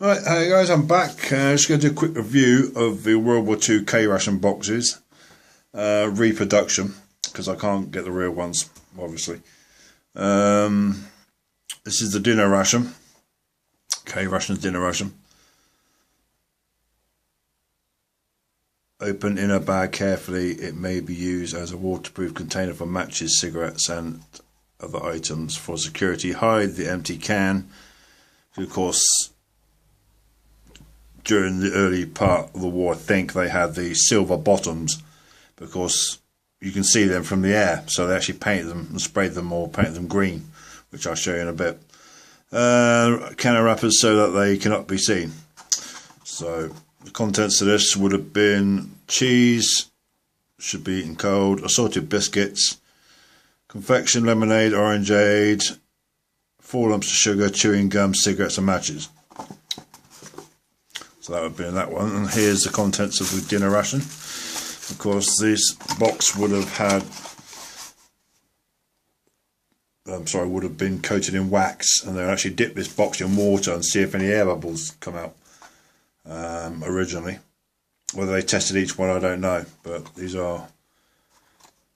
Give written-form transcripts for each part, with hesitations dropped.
Right, hey guys, I'm back. Just going to do a quick review of the World War II K Ration boxes, reproduction, because I can't get the real ones, obviously. This is the dinner ration, K Ration's dinner ration. Open inner bag carefully. It may be used as a waterproof container for matches, cigarettes, and other items. For security, hide the empty can. Of course, during the early part of the war, I think they had the silver bottoms because you can see them from the air. So they actually painted them and sprayed them or painted them green, which I'll show you in a bit. Can of wrappers so that they cannot be seen. So the contents of this would have been cheese, should be eaten cold, assorted biscuits, confection, lemonade, orangeade, 4 lumps of sugar, chewing gum, cigarettes and matches. So that would have been that one. And here's the contents of the dinner ration. Of course, this box would have had, would have been coated in wax, and they actually dip this box in water and see if any air bubbles come out. Originally, whether they tested each one, I don't know, but these are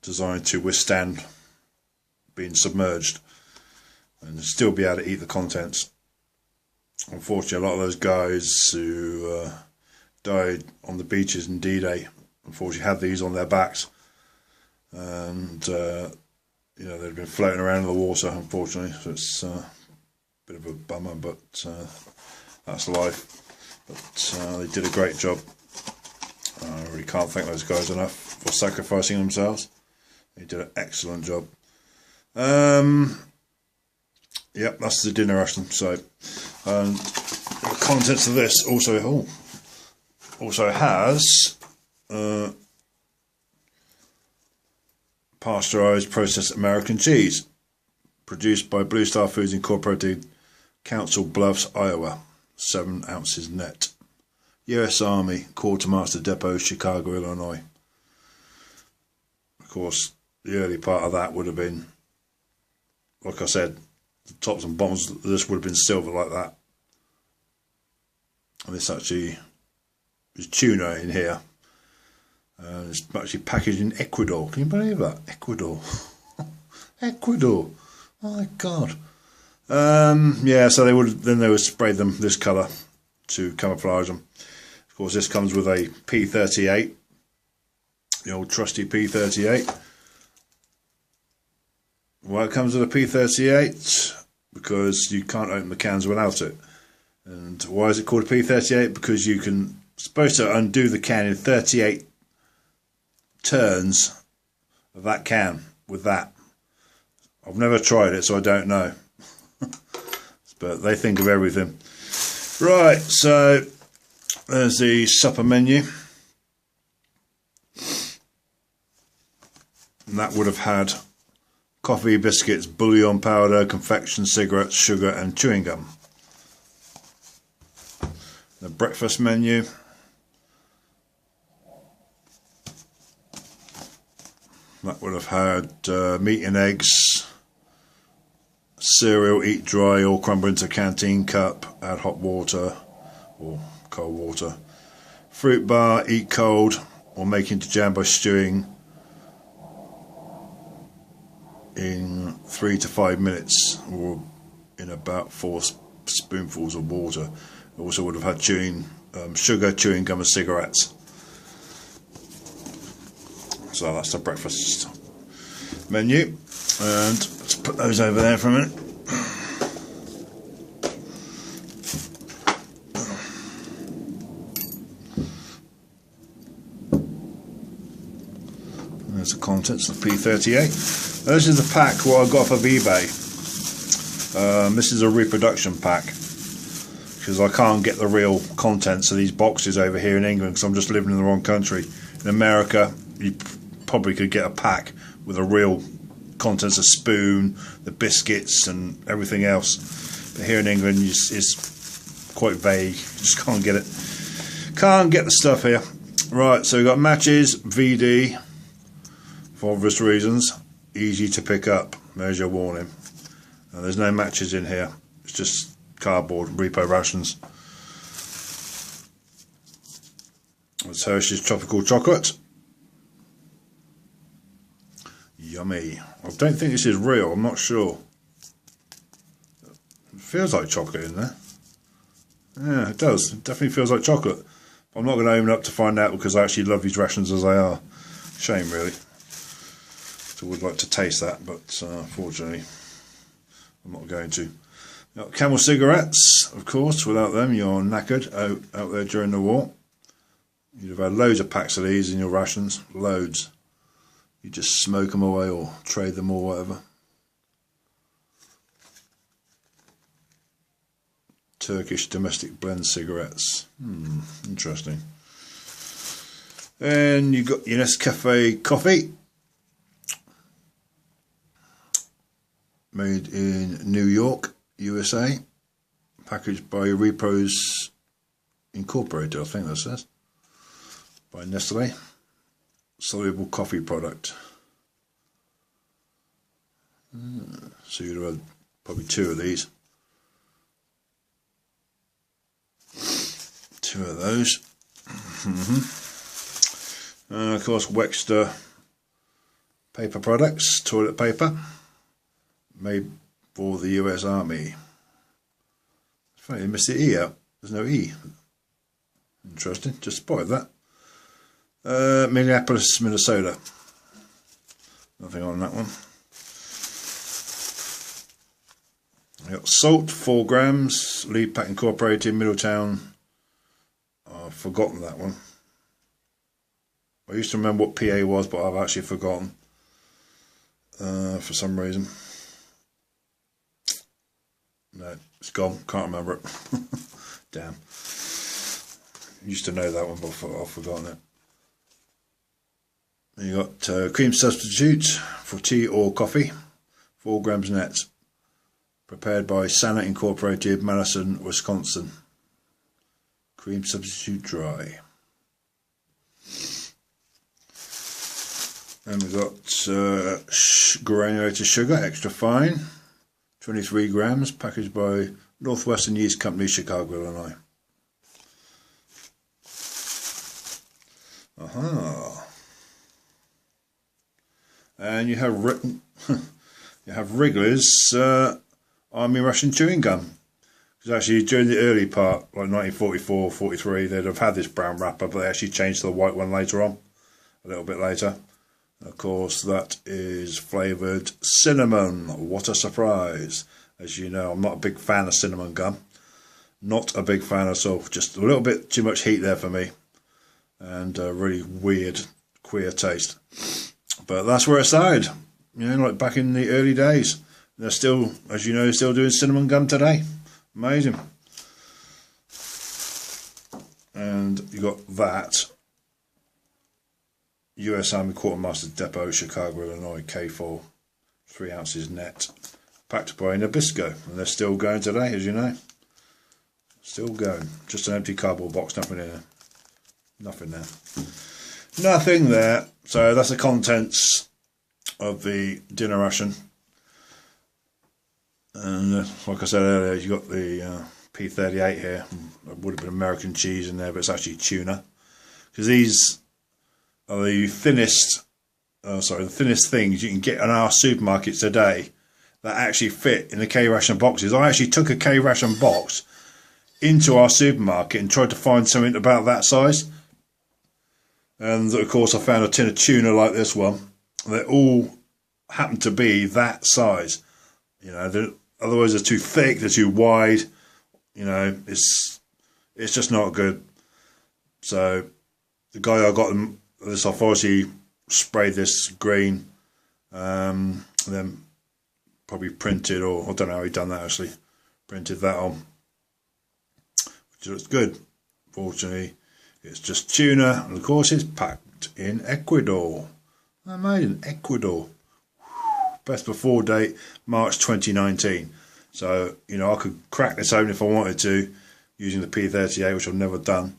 designed to withstand being submerged and still be able to eat the contents. Unfortunately, a lot of those guys who died on the beaches in D-Day, unfortunately, had these on their backs, and you know, they'd been floating around in the water, unfortunately. So it's a bit of a bummer, but that's life. But they did a great job. I really can't thank those guys enough for sacrificing themselves. They did an excellent job. Yep, that's the dinner ration. So, the contents of this also has pasteurized processed American cheese, produced by Blue Star Foods Incorporated, Council Bluffs, Iowa, 7 ounces net. U.S. Army Quartermaster Depot, Chicago, Illinois. Of course, the early part of that would have been, like I said, the tops and bottoms of this would have been silver like that. And this actually is tuna in here. It's actually packaged in Ecuador. Can you believe that? Ecuador. Ecuador. Oh my God. Yeah, so they would spray them this colour to camouflage them. Of course, this comes with a P38, the old trusty P38. Why it comes with a P38? Because you can't open the cans without it. And why is it called a P38? Because you can supposed to undo the can in 38 turns of that can with that. I've never tried it, so I don't know. But they think of everything. Right, so there's the supper menu. And that would have had coffee, biscuits, bouillon powder, confection, cigarettes, sugar and chewing gum. The breakfast menu. That would have had meat and eggs, cereal, eat dry or crumble into canteen cup, add hot water or cold water. Fruit bar, eat cold or make into jam by stewing in 3 to 5 minutes or in about 4 spoonfuls of water. Also would have had sugar, chewing gum and cigarettes. So that's the breakfast menu, and let's put those over there for a minute. And there's the contents of the P38. Now, this is the pack what I got off of eBay. This is a reproduction pack because I can't get the real contents of these boxes over here in England because I'm just living in the wrong country. In America, you probably could get a pack with a real contents, a spoon, the biscuits and everything else, but here in England it's quite vague. You just can't get it, can't get the stuff here. Right, so we've got matches, VD, for obvious reasons, easy to pick up. There's your warning. There's no matches in here, it's just cardboard repo rations. It's Hershey's Tropical Chocolate. Yummy. I don't think this is real, I'm not sure. It feels like chocolate in there. Yeah, it does. It definitely feels like chocolate. I'm not going to open up to find out because I actually love these rations as they are. Shame, really. So I would like to taste that, but unfortunately, I'm not going to. Got Camel cigarettes, of course. Without them, you're knackered out there during the war. You'd have had loads of packs of these in your rations. Loads. You just smoke them away or trade them or whatever. Turkish domestic blend cigarettes. Interesting. And you've got your Nescafe coffee. Made in New York, USA. Packaged by Repos Incorporated, I think that says. By Nestle. Soluble coffee product. So you'd have had probably 2 of these. 2 of those. And of course Wexter paper products, toilet paper, made for the US Army. It's funny, they missed the E out. There's no E. Interesting, just spotted that. Minneapolis, Minnesota. Nothing on that one. We got salt, 4 grams, Lead Pack Incorporated, Middletown. I've forgotten that one. I used to remember what PA was, but I've actually forgotten for some reason. No, it's gone. Can't remember it. Damn. Used to know that one, but I've forgotten it. You got cream substitute for tea or coffee, 4 grams net. Prepared by Sana Incorporated, Madison, Wisconsin. Cream substitute dry. And we've got granulated sugar, extra fine, 23 grams, packaged by Northwestern Yeast Company, Chicago, Illinois. Aha. And you have Wrigley's Army Ration chewing gum. Because actually during the early part, like 1944, 43, they'd have had this brown wrapper, but they actually changed to the white one later on, a little bit later. Of course, that is flavoured cinnamon. What a surprise. As you know, I'm not a big fan of cinnamon gum. Not a big fan at all. Just a little bit too much heat there for me. And a really weird, queer taste. But that's where it started. You know, like back in the early days. They're still, as you know, still doing cinnamon gum today. Amazing. And you got that. US Army Quartermaster Depot, Chicago, Illinois, K4, 3 ounces net, packed by Nabisco, and they're still going today, as you know. Still going. Just an empty cardboard box, nothing in there. Nothing there. Nothing there. So that's the contents of the dinner ration. And like I said earlier, you got the P38 here. There would have been American cheese in there, but it's actually tuna. Because these are the thinnest, the thinnest things you can get in our supermarkets today that actually fit in the K Ration boxes. I actually took a K Ration box into our supermarket and tried to find something about that size. And of course I found a tin of tuna like this one. They all happen to be that size. You know, otherwise they're too thick, they're too wide. You know, it's just not good. So the guy I got them this off obviously sprayed this green, and then probably printed, or I don't know how he done that actually, printed that on, which looks good. Fortunately, it's just tuna, and of course it's packed in Ecuador. Made in Ecuador. Best before date March 2019. So you know I could crack this open if I wanted to, using the P38, which I've never done.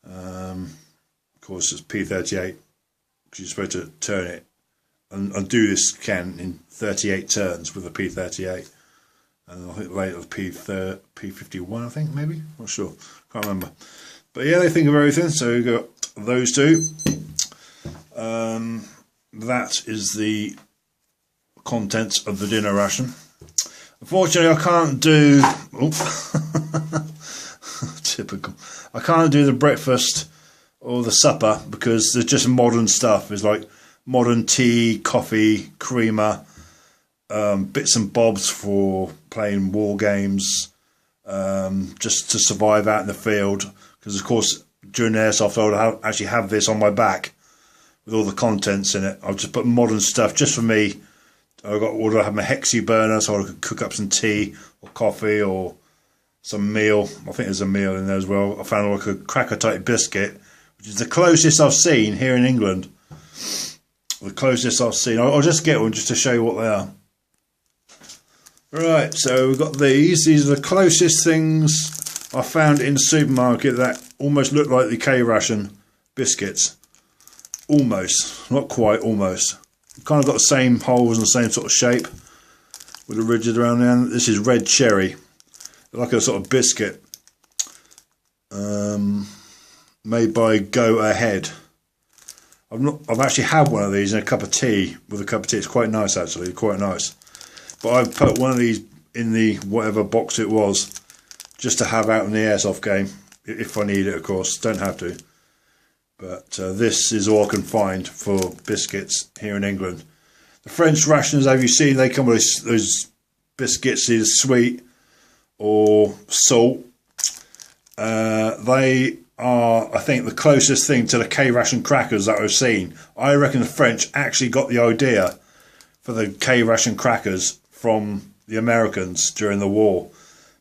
Of course, it's P38 because you're supposed to turn it and do this can in 38 turns with the P38, and I think later the P51, I think maybe, not sure, can't remember. But yeah, they think of everything. So you got those two. That is the contents of the dinner ration. Unfortunately, I can't do... typical. I can't do the breakfast or the supper because there's just modern stuff. It's like modern tea, coffee, creamer, bits and bobs for playing war games, just to survive out in the field. Because, of course, during the airsoft, I would actually have this on my back with all the contents in it. I'll just put modern stuff just for me. I have my Hexi burner so I could cook up some tea or coffee or some meal. I think there's a meal in there as well. I found like a cracker type biscuit, which is the closest I've seen here in England. The closest I've seen. I'll just get one just to show you what they are. Right, so we've got these. These are the closest things I found in the supermarket that almost look like the K Ration biscuits. Almost, not quite, almost. Kind of got the same holes and the same sort of shape with the ridges around the end. This is red cherry, like a sort of biscuit, made by Go Ahead. I've actually had one of these in a cup of tea with a cup of tea. It's quite nice actually, quite nice. But I've put one of these in the whatever box it was, just to have out in the airsoft game if I need it. Of course, don't have to. But this is all I can find for biscuits here in England. The French rations, have you seen, they come with those biscuits, either sweet or salt. They are, I think, the closest thing to the K Ration crackers that I've seen. I reckon the French actually got the idea for the K Ration crackers from the Americans during the war,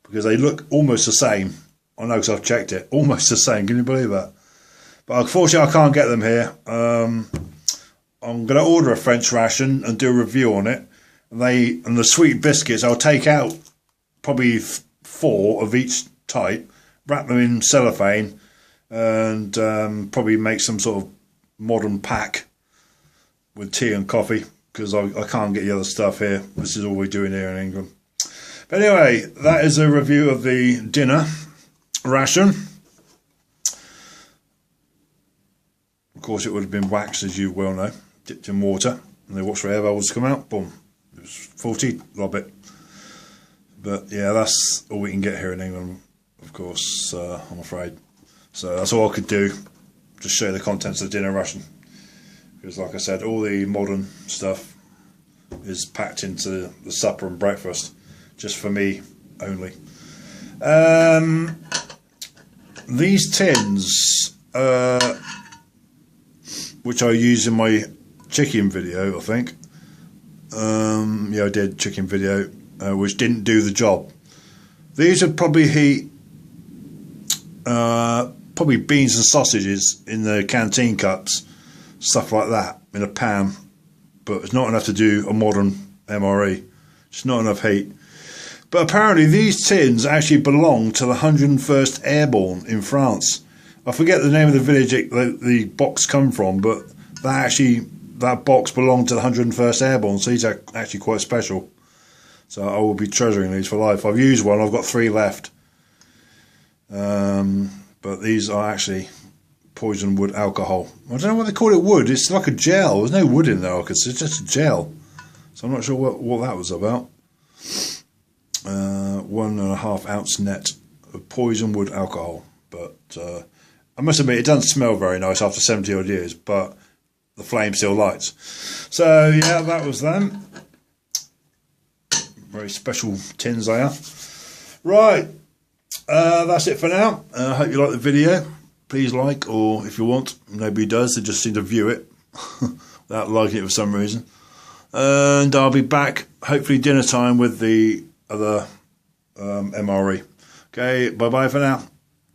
because they look almost the same. I know because I've checked it, almost the same. Can you believe that? But unfortunately, I can't get them here. I'm going to order a French ration and do a review on it. And the sweet biscuits, I'll take out probably 4 of each type, wrap them in cellophane, and probably make some sort of modern pack with tea and coffee, because I can't get the other stuff here. This is all we're doing here in England. But anyway, that is a review of the dinner ration. Of course, it would have been waxed, as you well know, dipped in water, and they watched for air bubbles come out. Boom, it was faulty, lob it. But yeah, that's all we can get here in England, of course. I'm afraid. So that's all I could do, just show the contents of the dinner ration. Because, like I said, all the modern stuff is packed into the supper and breakfast, just for me only. These tins, which I used in my chicken video, I think. Yeah, I did chicken video, which didn't do the job. These would probably heat probably beans and sausages in the canteen cups, stuff like that, in a pan. But it's not enough to do a modern MRE. It's not enough heat. But apparently these tins actually belong to the 101st Airborne in France. I forget the name of the village the box come from, but that box belonged to the 101st Airborne, so these are actually quite special. So I will be treasuring these for life. I've used one, I've got 3 left. But these are actually poison wood alcohol. I don't know what they call it, wood. It's like a gel. There's no wood in there, because it's just a gel. So I'm not sure what that was about. 1.5 ounce net of poison wood alcohol. But I must admit, it doesn't smell very nice after 70 odd years, but the flame still lights. So yeah, that was them. Very special tins they are. Right, that's it for now. I hope you like the video. Please like, or if you want, nobody does, they just seem to view it without liking it for some reason. And I'll be back, hopefully dinner time, with the other MRE. Okay, bye-bye for now.